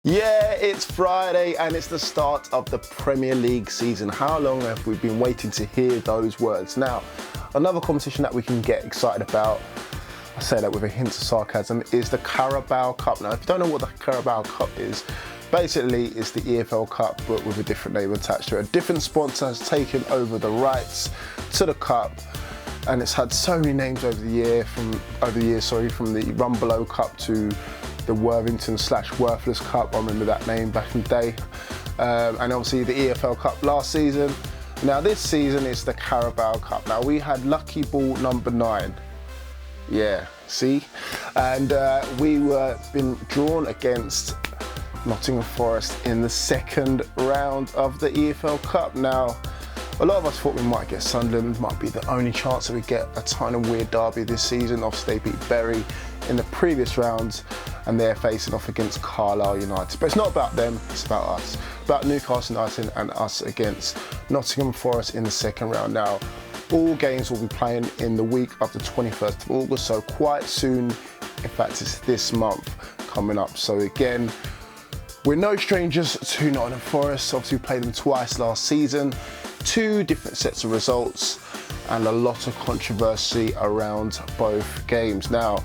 Yeah, it's Friday and it's the start of the Premier League season. How long have we been waiting to hear those words? Now, another competition that we can get excited about, I say that with a hint of sarcasm, is the Carabao Cup. Now, if you don't know what the Carabao Cup is, basically it's the EFL Cup but with a different name attached to it. A different sponsor has taken over the rights to the cup, and it's had so many names over the years, from the Run Below Cup to the Worthington/Worthless Cup. I remember that name back in the day. And obviously the EFL Cup last season. Now this season is the Carabao Cup. Now we had lucky ball number 9. Yeah, see? And we were been drawn against Nottingham Forest in the second round of the EFL Cup. Now, a lot of us thought we might get Sunderland, might be the only chance that we get a kind of weird derby this season. Obviously they beat Bury in the previous rounds and they're facing off against Carlisle United. But it's not about them, it's about us. About Newcastle United and us against Nottingham Forest in the second round. Now, all games will be playing in the week of the 21st of August, so quite soon. In fact, it's this month coming up. So again, we're no strangers to Nottingham Forest. Obviously we played them twice last season. 2 different sets of results and a lot of controversy around both games. Now,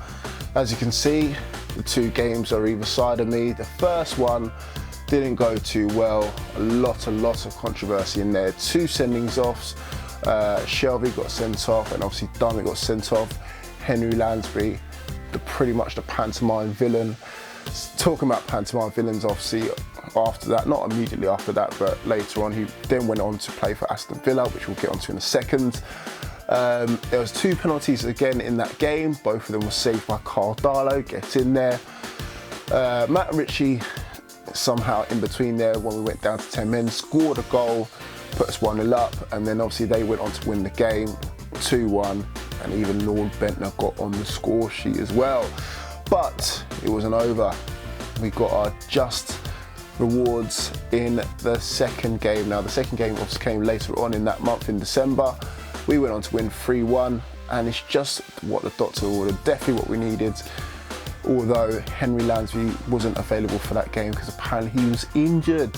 as you can see, the 2 games are either side of me. The first one didn't go too well. A lot of controversy in there. 2 sendings offs. Shelby got sent off and obviously Dummett got sent off. Henry Lansbury, pretty much the pantomime villain. Talking about pantomime villains, obviously after that, not immediately after that, but later on, he then went on to play for Aston Villa, which we'll get onto in a second. There was 2 penalties again in that game. Both of them were saved by Carl Darlow. Get in there. Matt Ritchie somehow in between there when we went down to 10 men, scored a goal, put us 1-0 up, and then obviously they went on to win the game 2-1, and even Lord Bentner got on the score sheet as well. But it wasn't over. We got our just rewards in the second game. Now the second game obviously came later on in that month in December. We went on to win 3-1, and it's just what the doctor ordered, definitely what we needed. Although Henry Lansbury wasn't available for that game because apparently he was injured.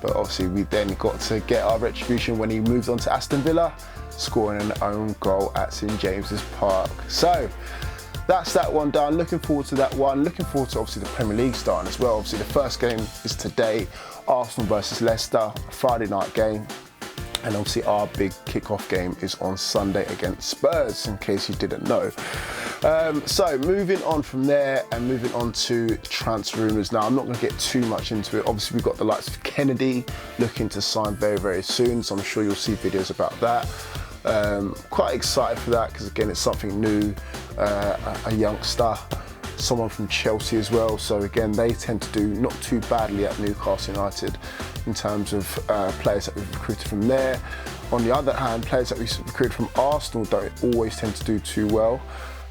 But obviously we then got to get our retribution when he moved on to Aston Villa, scoring an own goal at St James's Park. So that's that one done. Looking forward to that one. Looking forward to obviously the Premier League starting as well. Obviously the first game is today, Arsenal versus Leicester, a Friday night game. And obviously our big kick-off game is on Sunday against Spurs, in case you didn't know. So moving on from there and moving on to transfer rumours. Now I'm not going to get too much into it. Obviously we've got the likes of Kennedy looking to sign very, very soon. So I'm sure you'll see videos about that. Quite excited for that because again it's something new, a youngster, someone from Chelsea as well. So again they tend to do not too badly at Newcastle United in terms of players that we've recruited from there. On the other hand, players that we've recruited from Arsenal don't always tend to do too well.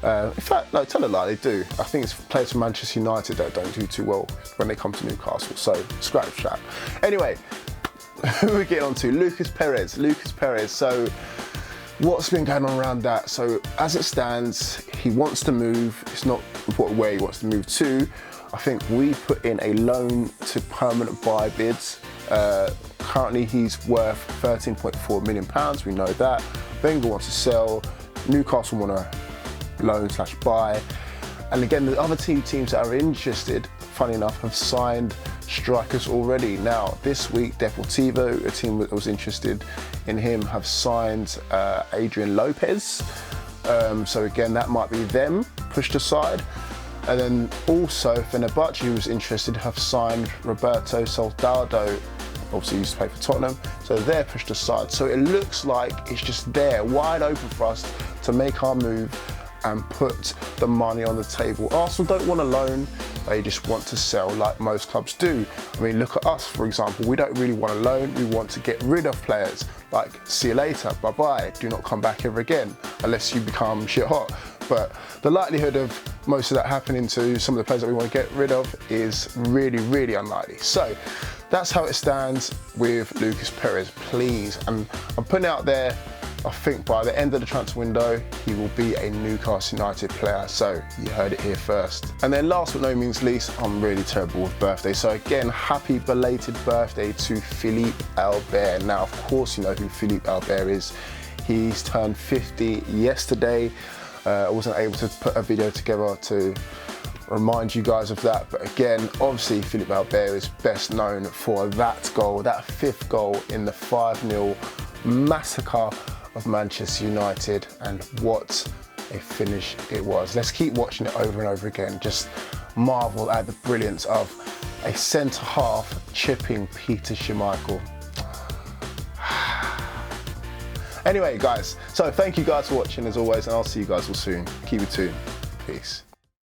In fact, no, tell a lie, they do. I think it's players from Manchester United that don't do too well when they come to Newcastle, so scratch that. Anyway, who are we getting on to? Lucas Perez. So what's been going on around that? So as it stands, he wants to move. It's not important where he wants to move to. I think we put in a loan to permanent buy bids. Currently he's worth £13.4 million, we know that. Wenger wants to sell, Newcastle want to loan/buy. And again, the other 2 teams that are interested, funny enough, have signed strikers already. Now, this week, Deportivo, a team that was interested in him, have signed Adrian Lopez. So again, that might be them pushed aside. And then also, Fenerbahce, who was interested, have signed Roberto Soldado. Obviously, he used to play for Tottenham. So they're pushed aside. So it looks like it's just there, wide open for us to make our move and put the money on the table. Arsenal don't want a loan, they just want to sell like most clubs do. I mean, look at us, for example. We don't really want a loan, we want to get rid of players. Like, see you later, bye-bye, do not come back ever again, unless you become shit hot. But the likelihood of most of that happening to some of the players that we want to get rid of is really, really unlikely. So that's how it stands with Lucas Perez, please. And I'm putting out there, I think by the end of the transfer window, he will be a Newcastle United player. So you heard it here first. And then last but no means least, I'm really terrible with birthdays. So again, happy belated birthday to Philippe Albert. Now, of course, you know who Philippe Albert is. He's turned 50 yesterday. I wasn't able to put a video together to remind you guys of that, but again, obviously Philippe Albert is best known for that goal, that 5th goal in the 5-0 massacre of Manchester United, and what a finish it was. Let's keep watching it over and over again, just marvel at the brilliance of a centre half chipping Peter Schmeichel. Anyway guys, so thank you guys for watching as always, and I'll see you guys all soon. Keep it tuned. Peace.